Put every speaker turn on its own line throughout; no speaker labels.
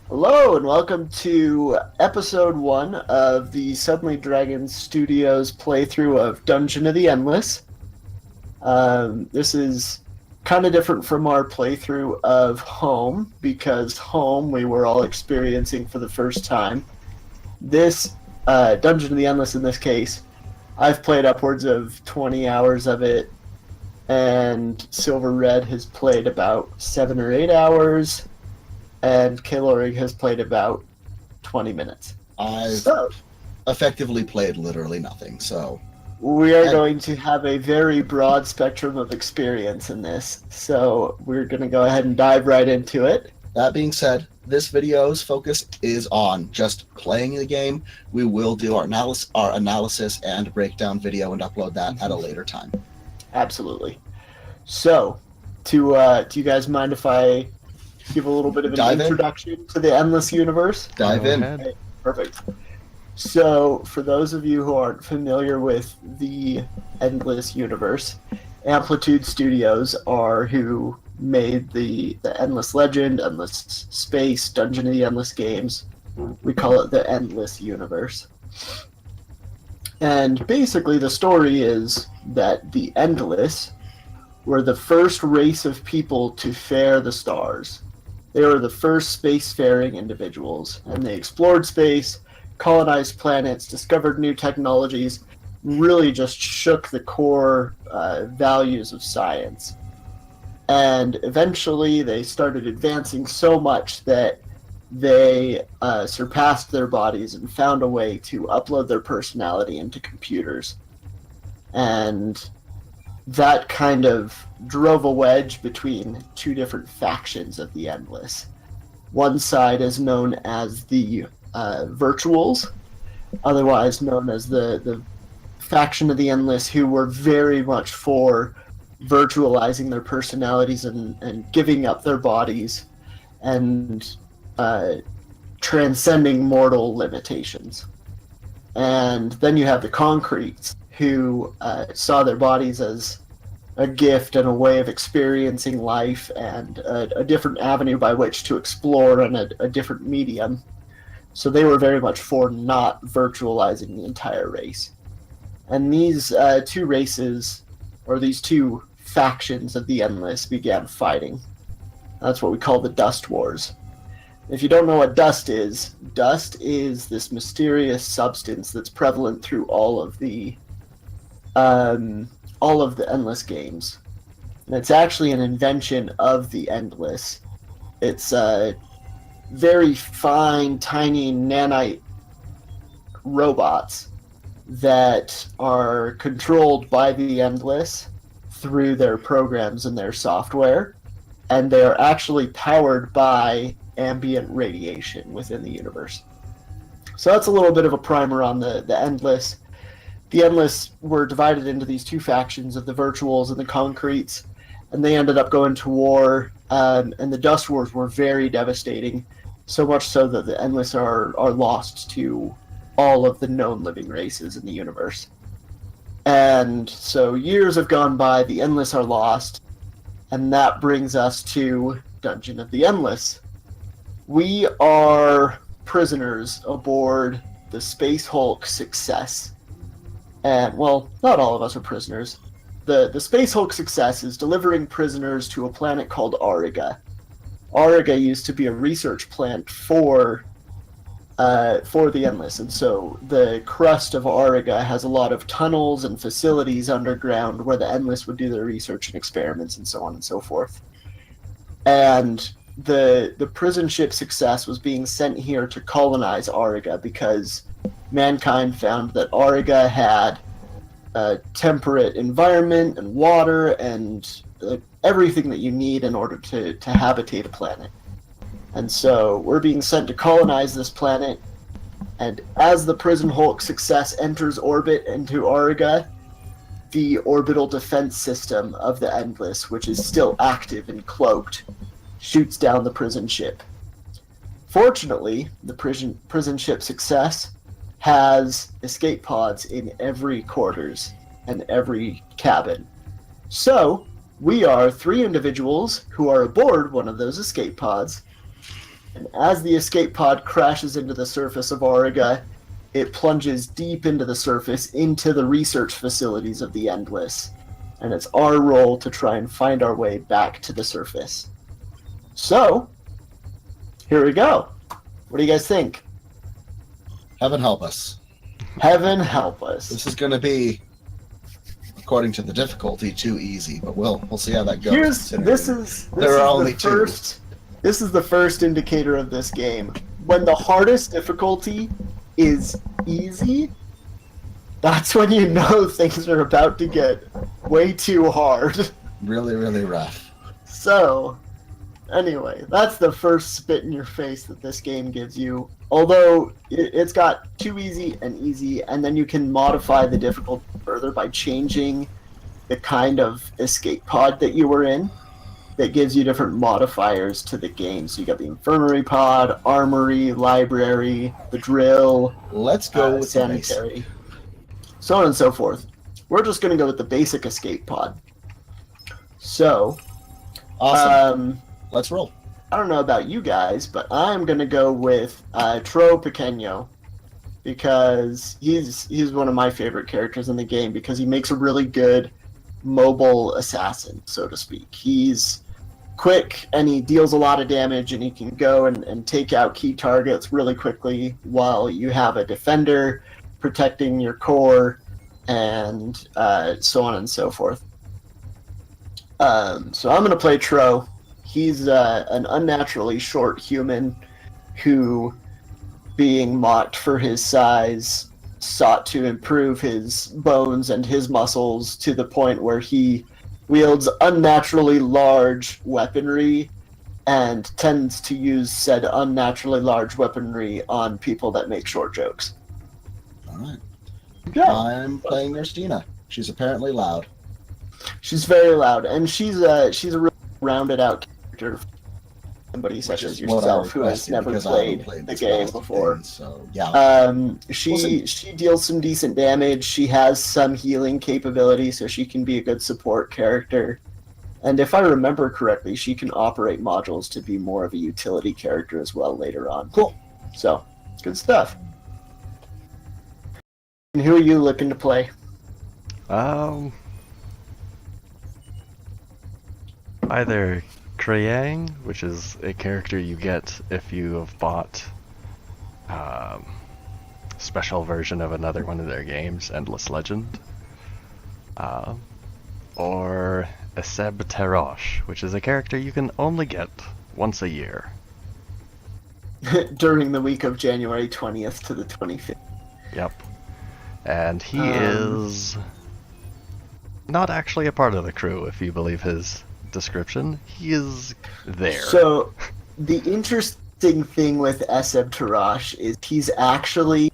Hello and welcome to episode 1 of the Suddenly Dragons Studios playthrough of Dungeon of the Endless. This is kind of different from our playthrough of Home, because Home we were all experiencing for the first time. This Dungeon of the Endless, in this case, I've played upwards of 20 hours of it, and SilverRed has played about 7 or 8 hours, and Kalorig has played about 20 minutes.
I've
So,
effectively played literally nothing, so...
we are going to have a very broad spectrum of experience in this. So, we're going to go ahead and dive right into it.
That being said, this video's focus is on just playing the game. We will do our analysis and breakdown video and upload that at a later time.
Absolutely. So, do you guys mind if I give a little bit of an introduction to the Endless universe?
Dive in.
Okay, perfect. So, for those of you who aren't familiar with the Endless universe, Amplitude Studios are who made the Endless Legend, Endless Space, Dungeon of the Endless games. We call it the Endless universe. And basically, the story is that the Endless were the first race of people to fare the stars. They were the first spacefaring individuals, and they explored space, colonized planets, discovered new technologies, really just shook the core values of science. And eventually they started advancing so much that they surpassed their bodies and found a way to upload their personality into computers. And that kind of drove a wedge between two different factions of the Endless. One side is known as the Virtuals, otherwise known as the faction of the Endless, who were very much for virtualizing their personalities and giving up their bodies and transcending mortal limitations. And then you have the Concretes, who saw their bodies as a gift and a way of experiencing life and a different avenue by which to explore in a different medium. So they were very much for not virtualizing the entire race. And these two races, or these two factions of the Endless, began fighting. That's what we call the Dust Wars. If you don't know what dust is this mysterious substance that's prevalent through all of the Endless games. And it's actually an invention of the Endless. It's very fine, tiny nanite robots that are controlled by the Endless through their programs and their software, and they are actually powered by ambient radiation within the universe. So that's a little bit of a primer on the Endless. The Endless were divided into these two factions of the Virtuals and the Concretes, and they ended up going to war, and the Dust Wars were very devastating, so much so that the Endless are lost to all of the known living races in the universe. And so years have gone by, the Endless are lost, and that brings us to Dungeon of the Endless. We are prisoners aboard the Space Hulk Success. And, well, not all of us are prisoners. The Space Hulk Success is delivering prisoners to a planet called Auriga. Auriga used to be a research plant for the Endless, and so the crust of Auriga has a lot of tunnels and facilities underground where the Endless would do their research and experiments and so on and so forth. And the prison ship Success was being sent here to colonize Auriga because mankind found that Auriga had a temperate environment and water and everything that you need in order to habitate a planet. And so we're being sent to colonize this planet, and as the Prison Hulk Success enters orbit into Auriga, the orbital defense system of the Endless, which is still active and cloaked, shoots down the prison ship. Fortunately, the prison ship Success has escape pods in every quarters and every cabin. So, we are three individuals who are aboard one of those escape pods, And as the escape pod crashes into the surface of Auriga, it plunges deep into the surface, into the research facilities of the Endless. And it's our role to try and find our way back to the surface. So, here we go. What do you guys think?
Heaven help us.
Heaven help us.
This is going to be, according to the difficulty, too easy, but we'll see how that goes.
This is
only
two. This is the first indicator of this game. When the hardest difficulty is easy, that's when you know things are about to get way too hard.
Really, really rough.
So, anyway, that's the first spit in your face that this game gives you. Although it's got too easy and easy, and then you can modify the difficulty further by changing the kind of escape pod that you were in. That gives you different modifiers to the game. So you got the infirmary pod, armory, library, the drill.
Let's go with
sanitary, so on and so forth. We're just going to go with the basic escape pod. So,
awesome. Let's roll.
I don't know about you guys, but I'm going to go with Tro Pequeño because he's one of my favorite characters in the game because he makes a really good mobile assassin, so to speak. He's quick and he deals a lot of damage and he can go and take out key targets really quickly while you have a defender protecting your core and so on and so forth. So I'm going to play Tro. He's an unnaturally short human who, being mocked for his size, sought to improve his bones and his muscles to the point where he wields unnaturally large weaponry and tends to use said unnaturally large weaponry on people that make short jokes.
All right.
Yeah.
I'm playing Nurstina. She's apparently loud.
She's very loud, and she's a really rounded out character. Somebody such as yourself who has never played the game before.
So yeah.
She deals some decent damage. She has some healing capability, so she can be a good support character. And if I remember correctly, she can operate modules to be more of a utility character as well later on.
Cool.
So, good stuff. And who are you looking to play?
Either Krayang, which is a character you get if you have bought special version of another one of their games, Endless Legend, or Eseb Terosh, which is a character you can only get once a year.
During the week of January 20th to the 25th.
Yep. And he is not actually a part of the crew, if you believe his description. He is there.
So, the interesting thing with Eseb Terosh is he's actually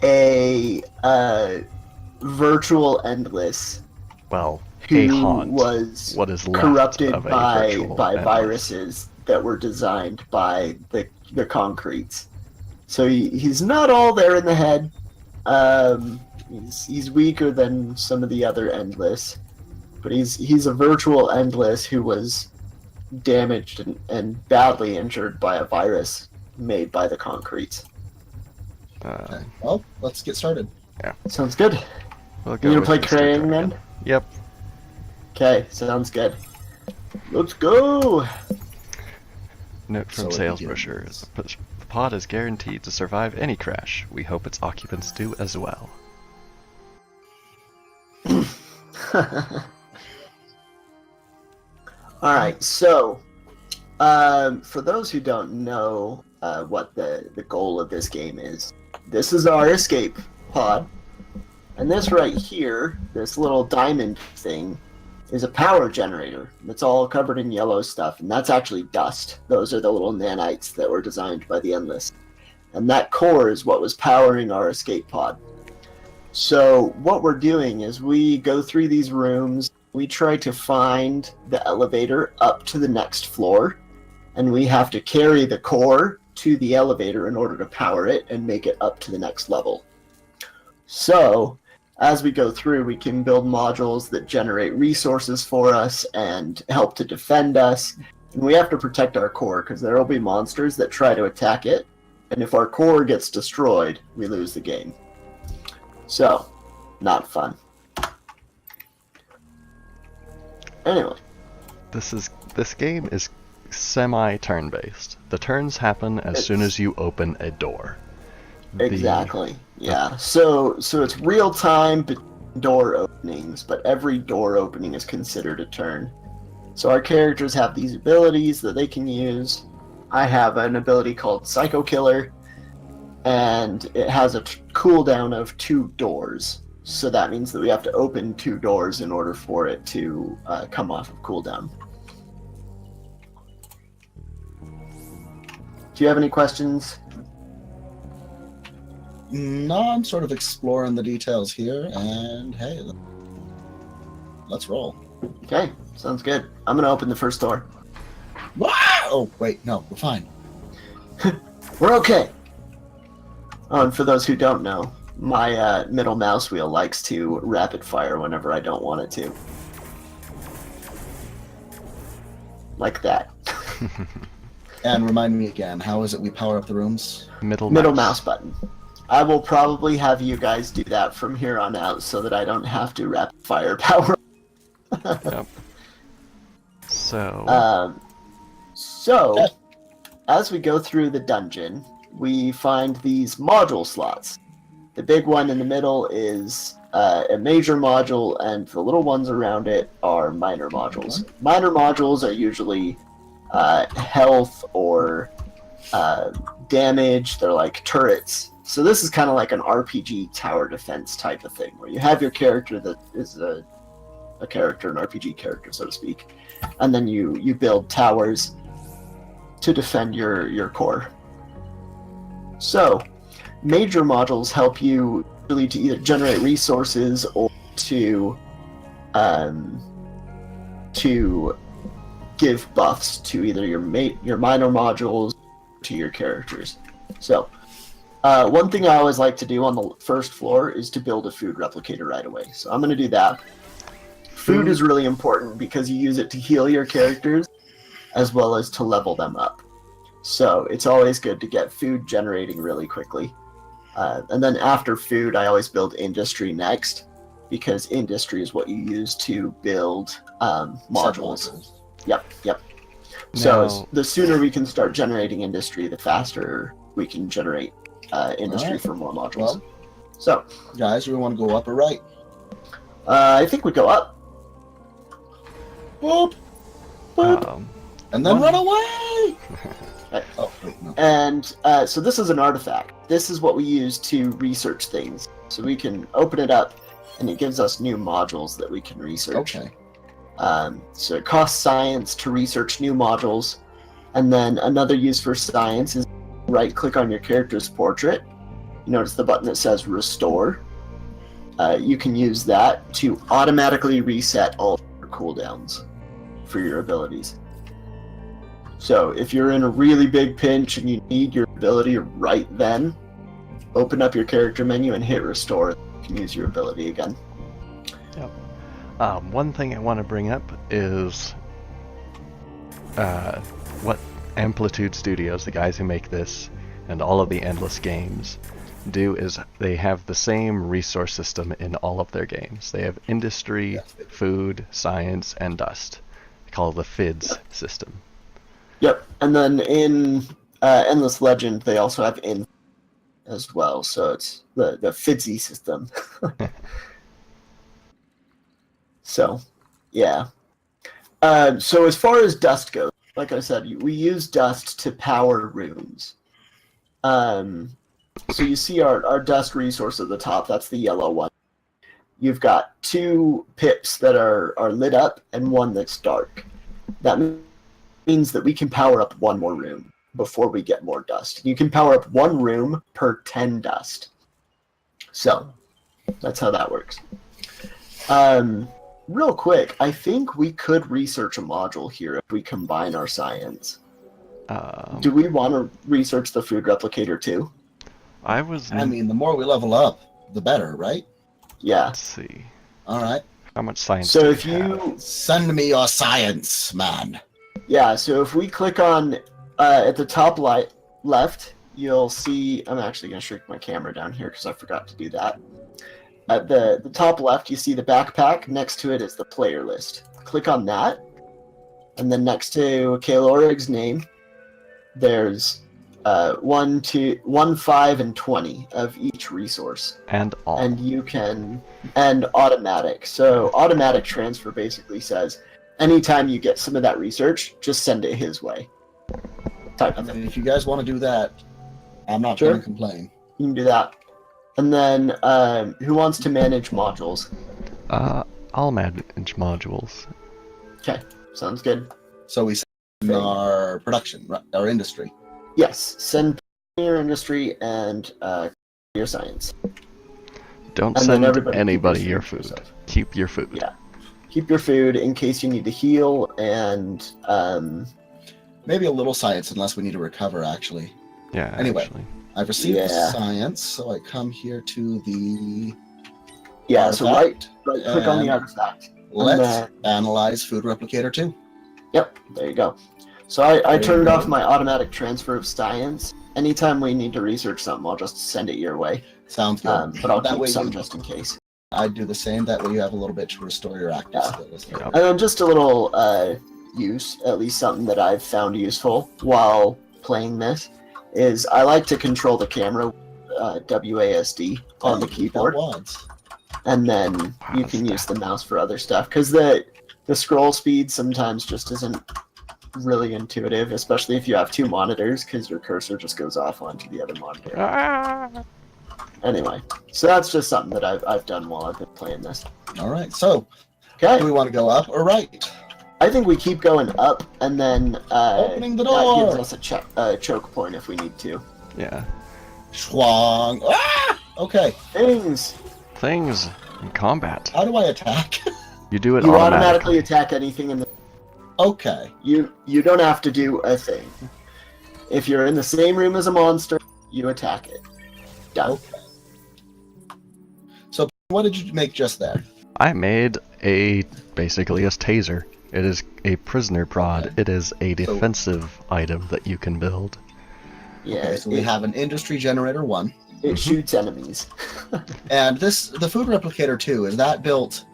a virtual Endless.
Well,
who
a haunt.
Was
what is left
corrupted
of a
by
virtual
viruses that were designed by the concretes. So he's not all there in the head. He's weaker than some of the other Endless, but he's a virtual Endless who was damaged and badly injured by a virus made by the concretes.
Okay. Well, let's get started.
Yeah.
Sounds good.
We'll
You gonna play
Mr.
Krayang
Dragon.
then?
Yep.
Okay, sounds good. Let's go!
Note from
So it
sales
begins.
brochures. The pod is guaranteed to survive any crash. We hope its occupants do as well.
Alright, so, for those who don't know what the goal of this game is, this is our escape pod, and this right here, this little diamond thing, is a power generator. It's all covered in yellow stuff, and that's actually dust. Those are the little nanites that were designed by the Endless. And that core is what was powering our escape pod. So what we're doing is we go through these rooms, we try to find the elevator up to the next floor, and we have to carry the core to the elevator in order to power it and make it up to the next level. So, as we go through, we can build modules that generate resources for us and help to defend us, And we have to protect our core, because there will be monsters that try to attack it, and if our core gets destroyed, we lose the game. So, not fun. Anyway.
This game is semi-turn based. The turns happen as soon as you open a door.
Exactly. Yeah. So it's real time door openings, but every door opening is considered a turn. So our characters have these abilities that they can use. I have an ability called Psycho Killer, and it has a cooldown of 2 doors. So that means that we have to open 2 doors in order for it to come off of cooldown. Do you have any questions?
No, I'm sort of exploring the details here, and hey, let's roll.
Okay, sounds good. I'm gonna open the first door.
Wow! Oh, wait, no, we're fine.
We're okay. Oh, and for those who don't know, my middle mouse wheel likes to rapid fire whenever I don't want it to. Like that.
And remind me again, how is it we power up the rooms?
Middle
mouse button. I will probably have you guys do that from here on out so that I don't have to rapid fire power.
Yep. So,
as we go through the dungeon, we find these module slots. The big one in the middle is a major module, and the little ones around it are minor modules. Minor modules are usually health or damage. They're like turrets. So this is kind of like an RPG tower defense type of thing, where you have your character that is a character, an RPG character, so to speak, and then you build towers to defend your core. So, major modules help you really to either generate resources or to give buffs to either your minor modules to your characters. So, one thing I always like to do on the first floor is to build a food replicator right away. So I'm going to do that. Food is really important because you use it to heal your characters as well as to level them up. So it's always good to get food generating really quickly. And then after food, I always build industry next, because industry is what you use to build modules. Yep. So the sooner we can start generating industry, the faster we can generate industry for more modules.
Well,
so,
guys, we want to go up or right?
I think we go up.
Boop, boop, and then run away. Oh, wait, no.
And so this is an artifact. This is what we use to research things. So we can open it up, and it gives us new modules that we can research.
Okay.
So it costs science to research new modules, and then another use for science is right-click on your character's portrait. You notice the button that says Restore. You can use that to automatically reset all your cooldowns for your abilities. So if you're in a really big pinch and you need your ability right then, open up your character menu and hit Restore. You can use your ability again.
Yep. One thing I want to bring up is what Amplitude Studios, the guys who make this and all of the Endless games, do is they have the same resource system in all of their games. They have industry, food, science, and dust. They call it the FIDS system.
Yep, and then in Endless Legend, they also have in as well, so it's the FIDSy system. So, yeah. So as far as dust goes, like I said, we use dust to power rooms. So you see our dust resource at the top, that's the yellow one. You've got 2 pips that are lit up and 1 that's dark. That means that we can power up 1 more room before we get more dust. You can power up 1 room per 10 dust. So, that's how that works. Real quick, I think we could research a module here if we combine our science. Do we want to research the food replicator too?
I mean, the more we level up, the better, right?
Yeah.
Let's see.
All right.
How much science
So
do
if
you have?
Send me your science, man.
Yeah, so if we click on at the top left, you'll see. I'm actually going to shrink my camera down here because I forgot to do that. At the top left, you see the backpack. Next to it is the player list. Click on that, and then next to Kael'Orig's name, there's 1, 2, 1, 5, and 20 of each resource.
And all.
And you can automatic. So automatic transfer basically says anytime you get some of that research, just send it his way. Type
I
of thing.
mean, if you guys want to do that, I'm not
Sure.
going to complain.
You can do that. And then who wants to manage modules?
I'll manage modules.
Okay, sounds good.
So we send our production, right, our industry.
Yes, send your industry and your science.
Don't
And then
send
everybody keep
anybody
your
your
food
food.
yourself.
Keep your food.
Yeah. Keep your food in case you need to heal and
Maybe a little science, unless we need to recover, actually.
Yeah,
Anyway.
actually.
I've received the
Yeah.
science, so I come here to the
yeah. So right
artifact,
click on the
and
artifact.
let's
then-
analyze Food Replicator 2.
Yep, there you go. So I
There you
turned
go.
off my automatic transfer of science. Anytime we need to research something, I'll just send it your way.
Sounds good.
But I'll
That
keep
way
some
you-
just in case.
I'd do the same. That way you have a little bit to restore your active
Yeah.
skills.
Yep.
And then just a little use, at least something that I've found useful while playing this, is I like to control the camera WASD on the keyboard,
Wads.
and then you
Wow,
can
that's
use the mouse for other stuff. Because the scroll speed sometimes just isn't really intuitive, especially if you have two monitors, because your cursor just goes off onto the other monitor.
Ah!
Anyway, so that's just something that I've done while I've been playing this.
All right. So,
Okay,
do we want to go up or right?
I think we keep going up, and then
Opening the
that gives
door.
us a choke point if we need to.
Yeah.
Schwang. Ah! Okay.
Things.
Things in combat.
How do I attack?
You do it
You
automatically.
automatically attack anything in the.
Okay.
You don't have to do a thing. If you're in the same room as a monster, you attack it. Done.
Okay. So, what did you make just there?
I made basically a taser. It is a prisoner prod.
Okay.
It is a defensive item that you can build.
Yeah.
Okay, so we have an industry generator 1.
It shoots enemies.
And the Food Replicator 2, is that built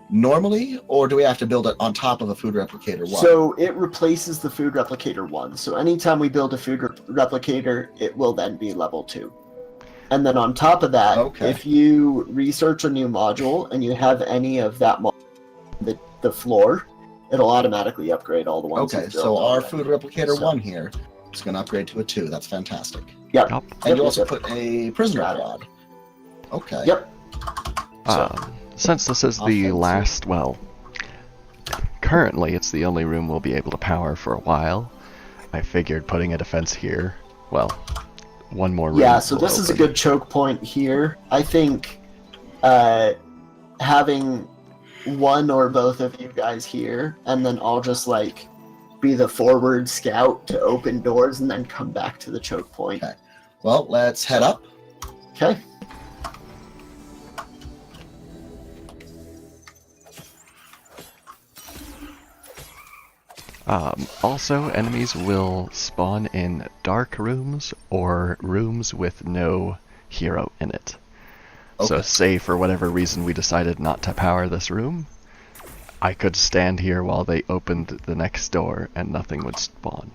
normally, or do we have to build it on top of a Food Replicator 1?
So it replaces the food replicator 1. So anytime we build a food replicator, it will then be level 2. And then on top of that,
Okay.
if you research a new module and you have any of that the floor, it'll automatically upgrade all the ones.
Okay,
you've built
so our
already.
Food Replicator
So-
1 here is going to upgrade to a 2. That's fantastic.
Yep.
Yup.
And you also
Yep.
put a prisoner
Got it.
prod. Okay.
Yep.
Since this is the
Offensive.
last, well, currently it's the only room we'll be able to power for a while, I figured putting a defense here, well, one more room.
Yeah, so
will
this is a
open.
good choke point here. I think having one or both of you guys here, and then I'll just like be the forward scout to open doors and then come back to the choke point.
Okay. Well, let's head up.
Okay.
Also, enemies will spawn in dark rooms or rooms with no hero in it. So
Okay.
say for whatever reason we decided not to power this room, I could stand here while they opened the next door and nothing would spawn.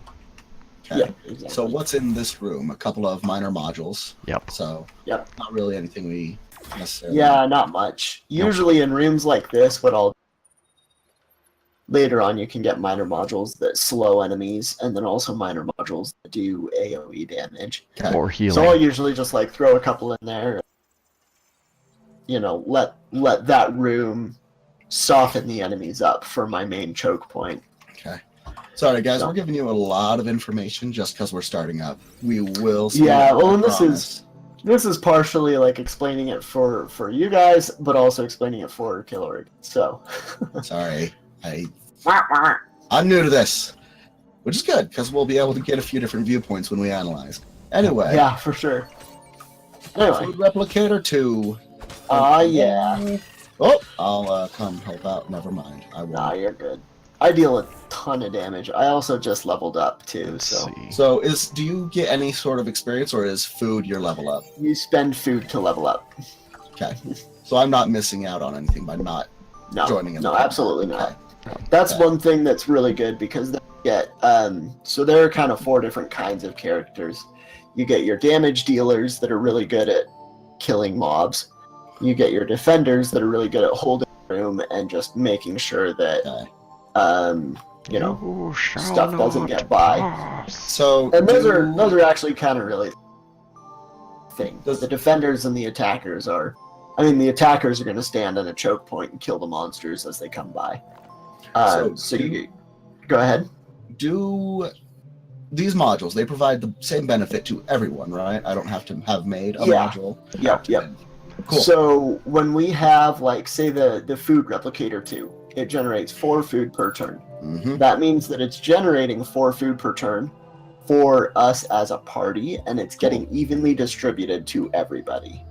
Okay.
Yeah, exactly.
So what's in this room? A couple of minor modules.
Yep.
So
Yep.
not really anything we necessarily.
Yeah, not much. Usually in rooms like this, what I'll later on you can get minor modules that slow enemies, and then also minor modules that do AoE damage.
Okay.
Or healing.
So I'll usually just like throw a couple in there. You know, let that room soften the enemies up for my main choke point.
Okay. Sorry, guys.
So-
We're giving you a lot of information just because we're starting up. We will. speed
Yeah,
up,
well,
I
and this
promise.
This is partially like explaining it for you guys, but also explaining it for Kael'Orig. So
Sorry. I'm new to this, which is good because we'll be able to get a few different viewpoints when we analyze. Anyway.
yeah, for sure. Anyway,
Food Replicator 2.
yeah.
Oh, I'll come help out. Never mind. I
Nah,
won't.
you're good. I deal a ton of damage. I also just leveled up too,
Let's
so
see.
So do you get any sort of experience, or is food your level up?
you spend food to level up.
Okay. So I'm not missing out on anything by not
No,
joining in.
no,
the
absolutely not.
Okay.
That's
Okay.
one thing that's really good because they get so there are kind of 4 different kinds of characters. You get your damage dealers that are really good at killing mobs. You get your defenders that are really good at holding the room and just making sure that
Okay.
you know,
You shall
stuff doesn't
not
get by.
pass.
So
And those are actually kind of really thing.
Does-
The defenders and the attackers are. I mean, the attackers are going to stand on a choke point and kill the monsters as they come by. So you go ahead.
do these modules, they provide the same benefit to everyone, right? I don't have to have made a
Yeah.
module.
Yep.
Cool.
So when we have, like, say the food replicator 2, it generates 4 food per turn.
Mm-hmm.
That means that it's generating 4 food per turn for us as a party, and it's getting evenly distributed to everybody.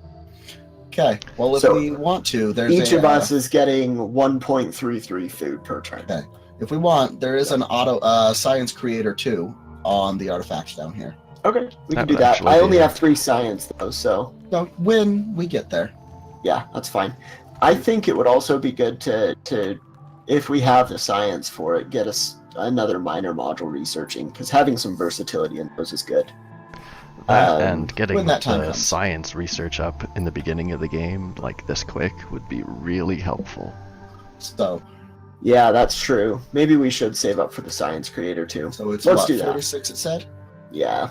Okay. Well, if
So,
we want to, there's
Each of us is getting 1.33 food per turn.
Okay. If we want, there is an auto science creator 2 on the artifacts down here.
Okay, we
That
can do
would
that.
actually
I
be
only
it.
have 3 science though, so
So when we get there.
yeah, that's fine. I think it would also be good to if we have the science for it, get us another minor module researching, because having some versatility in those is good.
That
Um,
and getting
when that time
the
comes.
science research up in the beginning of the game, like this quick, would be really helpful.
So
Yeah, that's true. Maybe we should save up for the science creator too.
it's
Let's
what,
do that.
46 it said?
Yeah.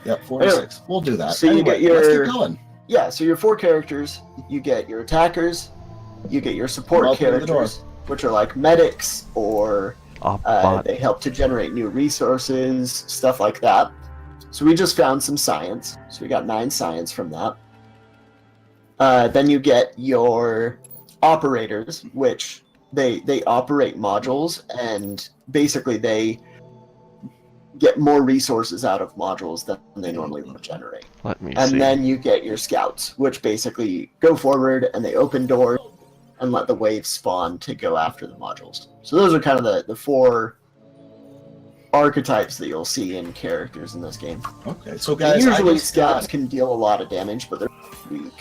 Yep, 46. We'll do that.
So you
Anyway,
get
let's
your-
keep going.
Yeah, so your 4 characters, you get your attackers, you get your support
Welcome to the
characters, which are like medics, or
Bot.
they help to generate new resources, stuff like that. So we just found some science. So we got 9 science from that. Then you get your operators, which they operate modules, and basically they get more resources out of modules than they normally would generate.
Let me
And
see.
then you get your scouts, which basically go forward and they open doors and let the waves spawn to go after the modules. So those are kind of the 4 archetypes that you'll see in characters in this game.
Okay, so guys,
Usually
I
scouts can deal a lot of damage, but they're weak.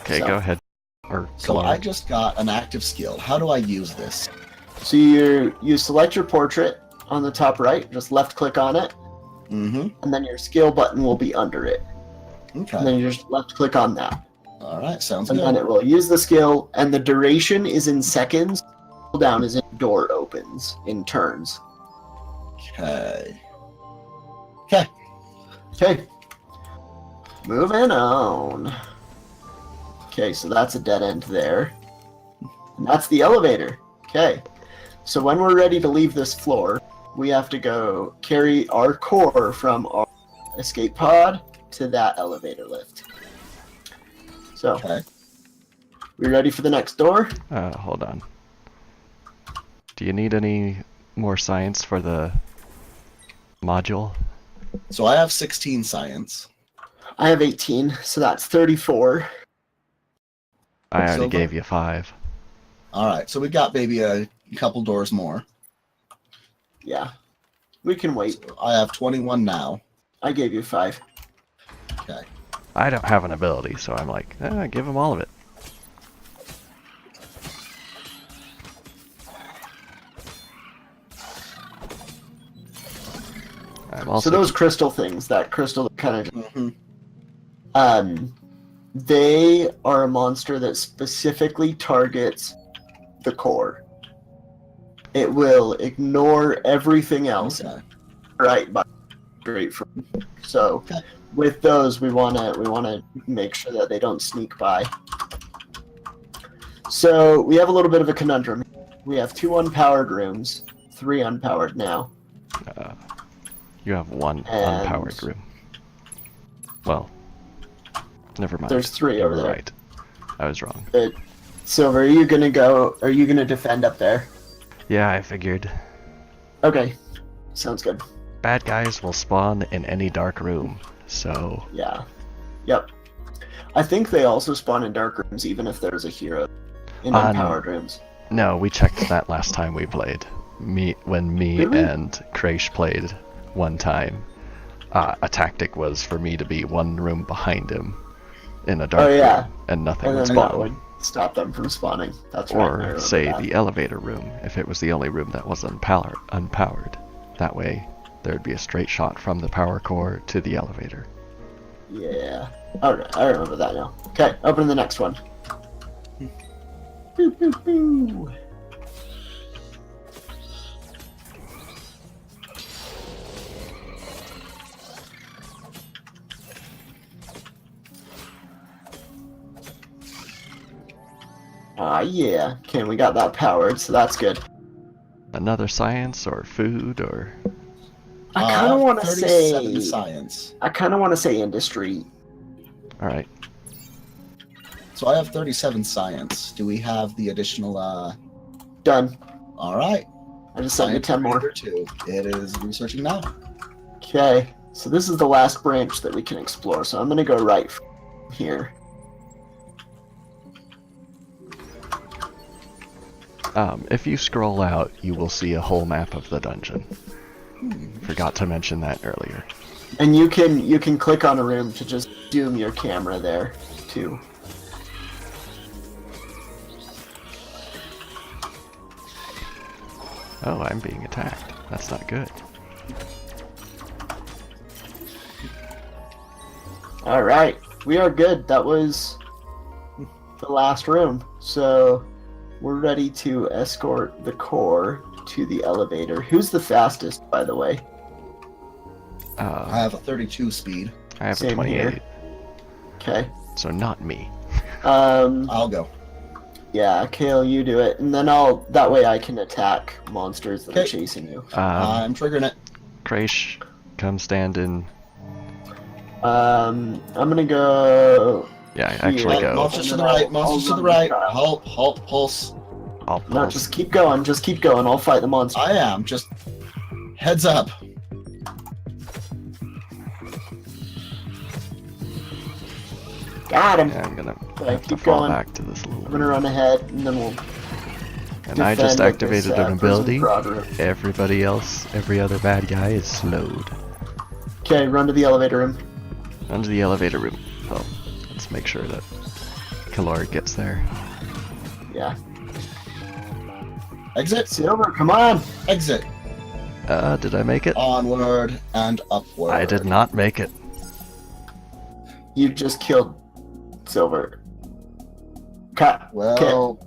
Okay,
so-
go ahead. Or
So
Clark.
I just got an active skill. How do I use this?
So you select your portrait on the top right, just left click on it,
Mm-hmm.
and then your skill button will be under it. And
Okay.
then you just left click on that.
All right, sounds
And
good.
then it will use the skill, and the duration is in seconds. Cooldown is in door opens, in turns.
Okay.
Okay. Moving on. Okay, so that's a dead end there. And that's the elevator. Okay. So when we're ready to leave this floor, we have to go carry our core from our escape pod to that elevator lift. So,
Okay.
we ready for the next door?
Hold on. Do you need any more science for the module?
So I have 16 science.
I have 18, so that's 34.
I already
Silver?
gave you 5.
All right, so we got maybe a couple doors more.
Yeah. We can wait.
So I have 21 now.
I gave you 5.
Okay.
I don't have an ability, so I'm like, give him all of it. I'm also
So those crystal things, that crystal that kind of
Mm-hmm.
they are a monster that specifically targets the core. It will ignore everything else
Okay.
right by straight from. So
Okay.
with those, we wanna make sure that they don't sneak by. So we have a little bit of a conundrum. We have 2 unpowered rooms, 3 unpowered now.
you have 1
And-
unpowered room. Well, never mind.
There's 3
You
over
were
there.
right. I was wrong.
Silver, are you gonna defend up there?
Yeah, I figured.
Okay, sounds good.
Bad guys will spawn in any dark room, so
Yeah. Yep. I think they also spawn in dark rooms, even if there's a hero in
On-
unpowered rooms.
No, we checked that last time we played. When me
Really?
and Kraish played one time, a tactic was for me to be one room behind him in a dark
yeah.
room, and nothing
And
would
then that
spawn.
would stop them from spawning. That's right. I
Or
remember
say
that.
the elevator room, if it was the only room that was unpowered. That way, there'd be a straight shot from the power core to the elevator.
Yeah. Alright, I remember that now. Okay, open the next one. Boo, boo, boo. Yeah. Okay, we got that powered, so that's good.
Another science or food or...
I kind of want to
37
say.
science.
I kind of want to say industry.
Alright.
So I have 37 science. Do we have the additional?
Done.
All right.
I just sent you
Science
10 more.
number 2. It is researching now.
Okay, so this is the last branch that we can explore, so I'm gonna go right here.
If you scroll out, you will see a whole map of the dungeon. Forgot to mention that earlier.
And you can click on a room to just zoom your camera there, too.
Oh, I'm being attacked. That's not good.
Alright, we are good. That was the last room. So, we're ready to escort the core to the elevator. Who's the fastest, by the way?
I have a 32 speed.
I have a
Same
28,
here. Okay.
so not me.
I'll go.
Yeah, Kale, you do it, and then that way I can attack monsters that are
Okay.
chasing you.
I'm triggering it.
Kraish, come stand in.
I'm gonna go.
Yeah, actually
Here.
go.
Monsters to the
I'll-
right. Monsters
I'll
to the
run
right.
the trial.
Halt, pulse.
I'll
No,
pulse.
just keep going. Just keep going. I'll fight the monster.
I am. Just heads up.
Got him.
Yeah, I'm gonna
Okay,
have to
keep
fall
going.
back to this little
I'm gonna
room.
run ahead, and then we'll.
And I just
defend with
activated
this,
an
prison
ability.
prod room.
Everybody else, every other bad guy is slowed.
Okay, run to the elevator room.
Onto the elevator room. Oh, let's make sure that Kalor gets there.
Yeah.
Exit.
Silver, come on.
Exit.
Did I make it?
Onward and upward.
I did not make it.
You just killed Silver. Cut.
Well,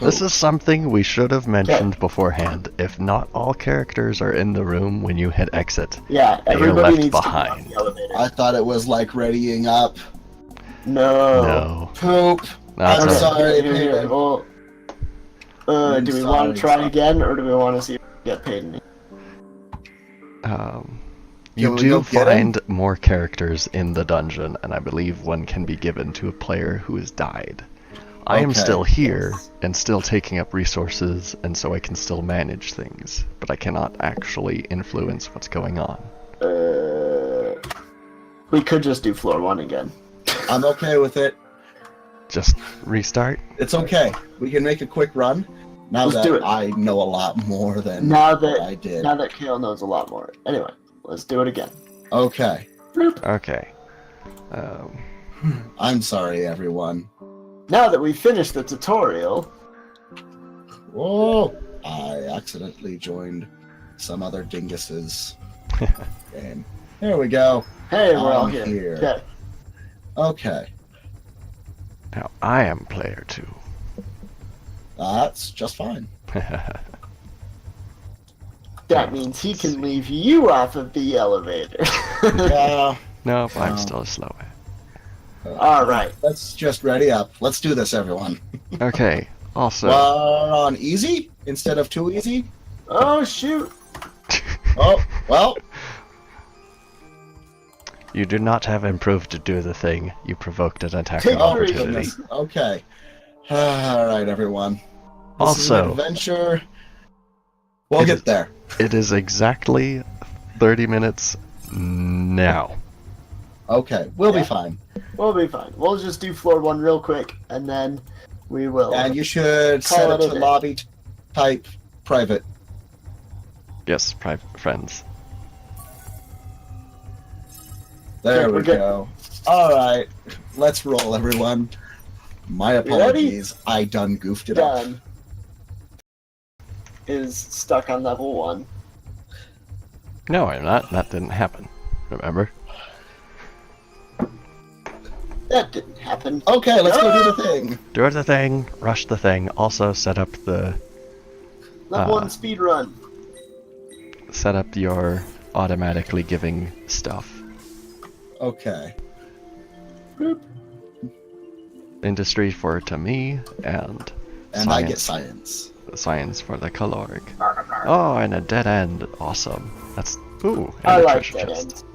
This is something we should have mentioned beforehand. If not all characters are in the room when you hit exit,
Yeah,
They are
everybody
left
needs
behind.
to be on the elevator.
I thought it was like readying up.
No.
no.
Poop.
That's
I'm
Okay,
a-
sorry.
Here. Well,
I'm
do we want
sorry,
to try
sorry.
again, or do we want to see if we get paid any?
You
we
do
go get him?
find more characters in the dungeon, and I believe one can be given to a player who has died. I am
Okay.
still here and still taking up resources, and so I can still manage things, but I cannot actually influence what's going on.
We could just do floor 1 again.
I'm okay with it.
Just restart?
It's okay. We can make a quick run. Now
Let's do
that
it.
I know a lot more than
Now
what I
that
did.
now that Kale knows a lot more. Anyway, let's do it again.
Okay.
Okay.
I'm sorry, everyone.
Now that we've finished the tutorial,
Whoa! I accidentally joined some other dingus's game. There we go.
hey, we're all
I'm
here.
here.
Okay.
Okay.
Now I am player 2.
That's just fine.
That means he can leave you off of the elevator.
Yeah.
Nope, I'm
Oh.
still slow.
All right.
Let's just ready up. Let's do this, everyone.
Okay, also,
We're on easy instead of too easy.
Oh shoot!
Oh, well.
you do not have improved to do the thing. You provoked an attacking
Take
Oh,
three.
opportunity.
goodness. Okay. All right, everyone. This is an
Also,
adventure. We'll
It
get
is-
there.
it is exactly 30 minutes now.
Okay, we'll
Yeah.
be fine.
We'll be fine. We'll just do floor 1 real quick, and then We will.
And you should
Call
set
it
it
a
to
day.
lobby type private.
Yes, private friends.
There
Okay,
we
we're good.
go. All right, let's roll, everyone. My
ready?
apologies. I done goofed it up.
Done. Is stuck on level 1.
No, I'm not. That didn't happen. Remember?
That didn't happen.
Okay, let's go do the thing.
Do the thing, rush the thing. Also set up the
Level 1 speed run.
your automatically giving stuff.
Okay.
Boop.
Industry for to me and
And I get science.
science for the Caloric. Oh, and a dead end. Awesome. That's ooh, and
I
a
like
treasure
that
chest.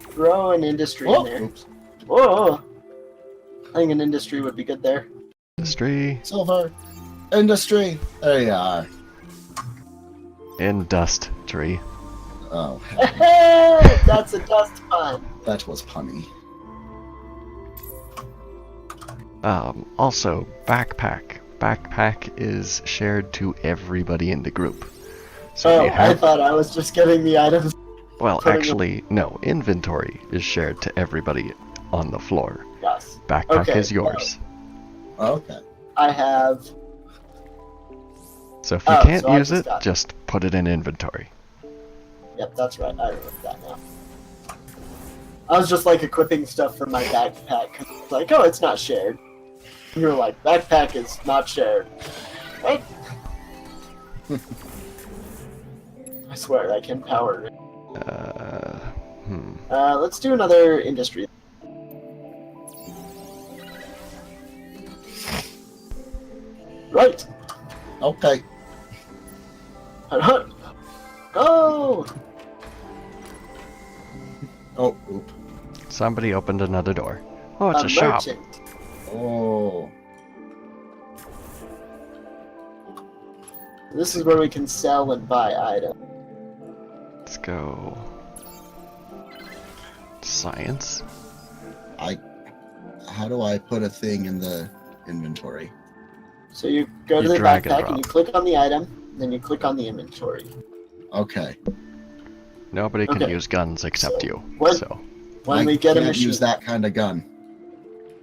end. Throw an industry in
Oh,
there.
oops.
Whoa! I think an industry would be good there.
Industry.
Silver. Industry. There you are.
Industry.
Oh,
Hey, that's a dust pun.
that was punny.
Also, backpack. Backpack is shared to everybody in the group. So
Oh,
if you
I
have,
thought I was just getting the items.
well,
putting them-
actually, no. Inventory is shared to everybody on the floor.
Yes.
Backpack
Okay,
is yours.
Okay.
I have.
So if you
Oh,
can't
so I
use
just
it,
got-
just put it in inventory.
Yep, that's right. I remember that now. I was just like equipping stuff for my backpack. 'Cause it's like, oh, it's not shared. And you're like, backpack is not shared. What? I swear, I can power it. Let's do another industry. Right.
Okay.
Hut, hut. Go!
Oh, oop.
Somebody opened another door. Oh, it's a shop.
merchant.
Oh.
This is where we can sell and buy items.
Let's go. Science.
How do I put a thing in the inventory?
So you go to
You
the
drag and
backpack and you click on the item, then you click on the inventory.
Okay.
Nobody can
Okay.
use guns except
So,
you.
what-
So
When
I
we get a
can't
machine,
use that kind of gun.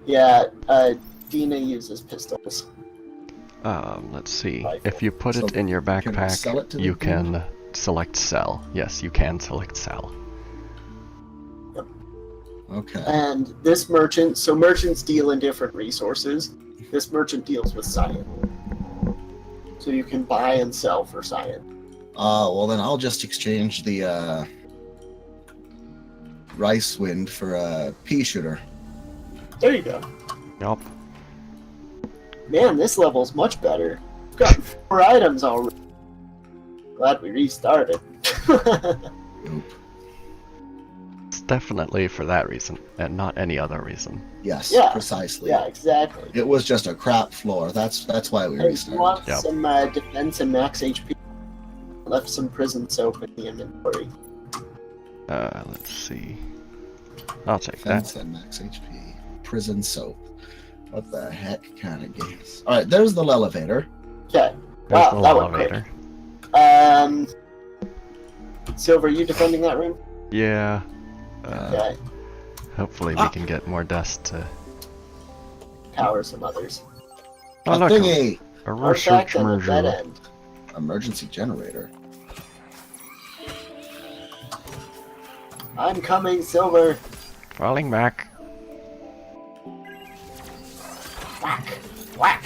yeah, Dina uses pistols.
let's see.
Rifle.
If you put it
So
in your
can I sell
backpack,
it to the
you
dude?
can select sell. Yes, you can select sell.
Okay.
And this merchant, so merchants deal in different resources. This merchant deals with science. So you can buy and sell for science.
Well then I'll just exchange the rice wind for a pea shooter.
There you go.
Yup.
Man, this level's much better. We've got 4 items already. Glad we restarted.
Oop.
It's definitely for that reason, and not any other reason.
Yes,
Yeah.
precisely.
Yeah, exactly.
It was just a crap floor. That's why we
Hey, you
restarted.
want
Yep.
some defense and max HP? Left some prison soap in the inventory.
Let's see. I'll take
Defense
that.
and max HP. Prison soap. What the heck kind of games? Alright, there's the elevator.
Okay.
There's
Wow,
the
that went quick.
elevator.
Silver, you defending that room?
Yeah.
Okay.
Hopefully we can get more dust to.
Power some others.
Oh,
a
look,
thingy!
a
Artifact
research
and a dead
merger.
end.
Emergency generator.
I'm coming, Silver.
Falling back.
Whack. Whack.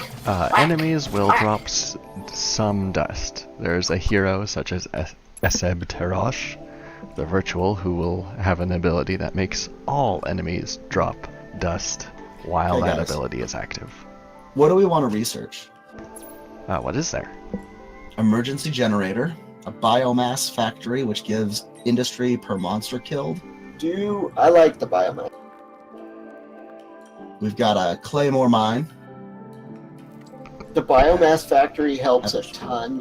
Enemies will drop some dust. There's a hero such as Eseb Terosh, the virtual, who will have an ability that makes all enemies drop dust while
Hey,
that
guys.
ability is active.
What do we want to research?
What is there?
Emergency generator, a biomass factory which gives industry per monster killed.
I like the biomass.
We've got a claymore mine.
The biomass factory helps a ton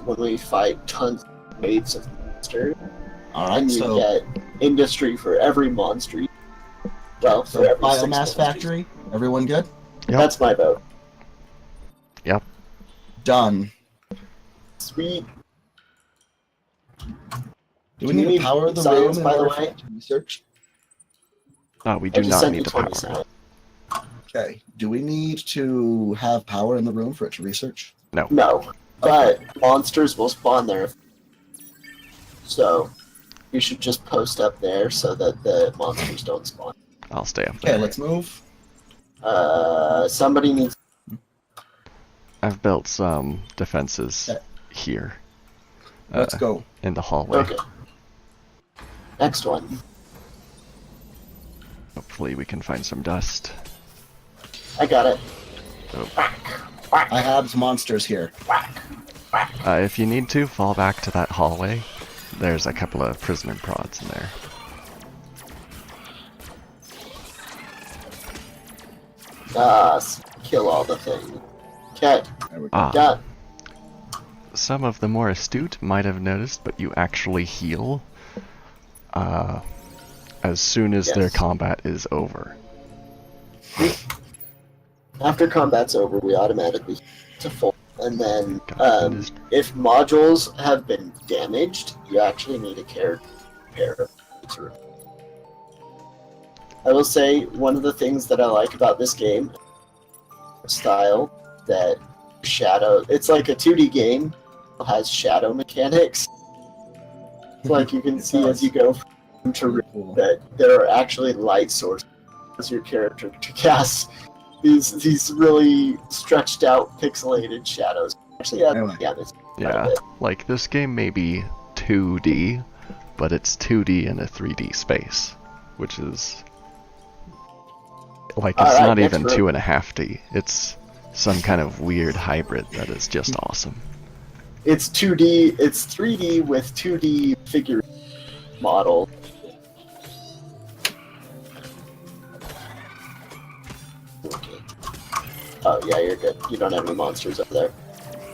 when we fight tons of waves of monsters.
Alright,
And you
so
get industry for every monster. Well, for every 6
biomass
monsters.
factory. Everyone good?
Yep.
That's my vote.
Yep.
Done.
Sweet.
Do we need to power the room
science,
in
by the
order for
way?
it to research?
We
I
do
just
not
sent
need
you
to
20
power.
science.
Okay. Do we need to have power in the room for it to research?
No.
No, but monsters will spawn there. So you should just post up there so that the monsters don't spawn.
I'll stay up there.
Okay, let's move.
Somebody needs.
I've built some defenses
Okay.
here.
Let's go.
In the hallway.
Okay. Next one.
Hopefully we can find some dust.
I got it.
Oh.
I have monsters here.
If you need to, fall back to that hallway. There's a couple of prisoner prods in there.
Kill all the things. Okay,
There we go.
done.
Some of the more astute might have noticed, but you actually heal as soon as their
Yes.
combat is over.
After combat's over, we automatically to full. And then,
Got
if modules have been damaged, you actually need a care repair. I will say, one of the things that I like about this game, style, that shadow, it's like a 2D game, it has shadow mechanics. Like you can see as you go from to
Cool.
that there are actually light sources as your character to cast these really stretched out pixelated shadows. Actually,
Anyway.
that's
Yeah, like this game may be 2D, but it's 2D in a 3D space, which is like it's
Alright,
not
next
even
room.
2.5D. It's some kind of weird hybrid that is just awesome.
It's 2D, it's 3D with 2D figure model. Okay. Oh yeah, you're good. You don't have any monsters up there.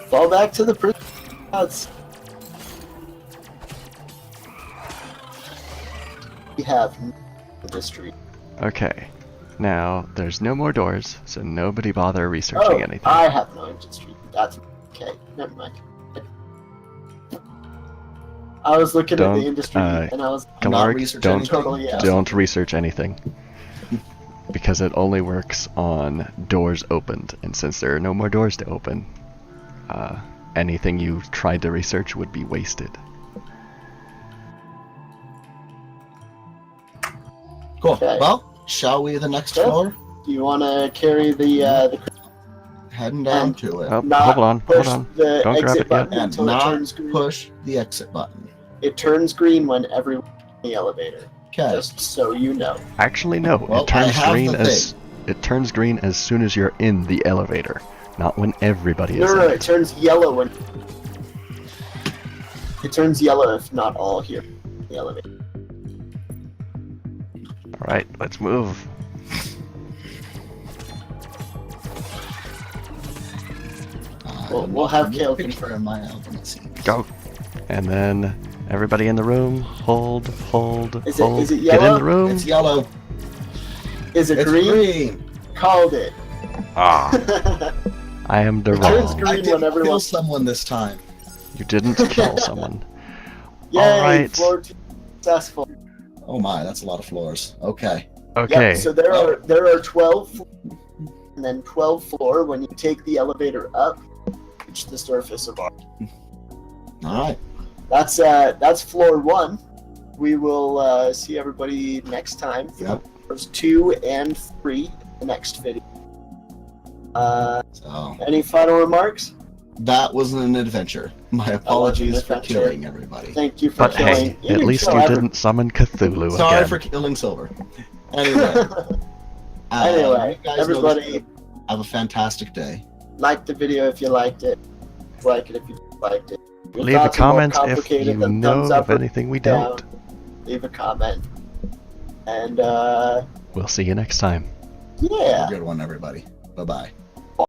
Fall back to the prison. We have industry.
Okay, now there's no more doors, so nobody bother researching anything.
I have no industry. That's okay. Never mind. I was looking at
Don't,
the industry and I was
I'm not
Kalark,
researching
don't
anything.
totally yeah.
don't research anything. Because it only works on doors opened, and since there are no more doors to open, anything you tried to research would be wasted.
Cool.
Okay.
Well, shall we the next
Yeah.
floor?
Do you want to carry the
Heading down
And-
to it.
Oh,
not
hold on,
push
hold on.
the
Don't grab
exit
it yet.
button
And
until it
not
turns green?
push the exit button.
It turns green when everyone's in the elevator.
Okay.
Just so you know.
Actually, no.
Well,
it turns
I have
green
the
as soon as you're in the elevator, not when everybody
No,
is
no,
in
no, it turns yellow when. It turns yellow if not all here in the elevator.
All right, let's move.
We'll have Kale
picture in my album. Let's see.
Go. And then everybody in the room, hold.
Is
hold.
it
Get in
yellow?
the room.
It's yellow.
Is it
It's
green?
green.
Called it.
Ah, I am the
It turns
wrong.
green
I
when
didn't
everyone-
kill someone this time.
You didn't kill someone.
Yay!
Alright.
Floor 2 successful.
Oh my, that's a lot of floors. Okay.
Okay.
Yep, so there are 12 and then 12 floor. When you take the elevator up, reach the surface of our.
All right.
That's floor 1. We will see everybody next time for
Yep.
floors 2 and 3 in the next video.
So
Any final remarks?
that was an adventure. My apologies for
adventure.
killing everybody.
Thank you for
But
killing.
hey, at least you didn't summon Cthulhu
Sorry
again.
for killing Silver. Anyway.
Anyway,
you guys
everybody-
know, have a fantastic day.
Like the video if you liked it. Like it if you liked it. Your
Leave a
thoughts are more
comment if
complicated
you
than
know
thumbs up
of
or
anything we
down.
don't.
Leave a comment. And
We'll see you next time.
yeah.
Have a good one, everybody. Bye-bye.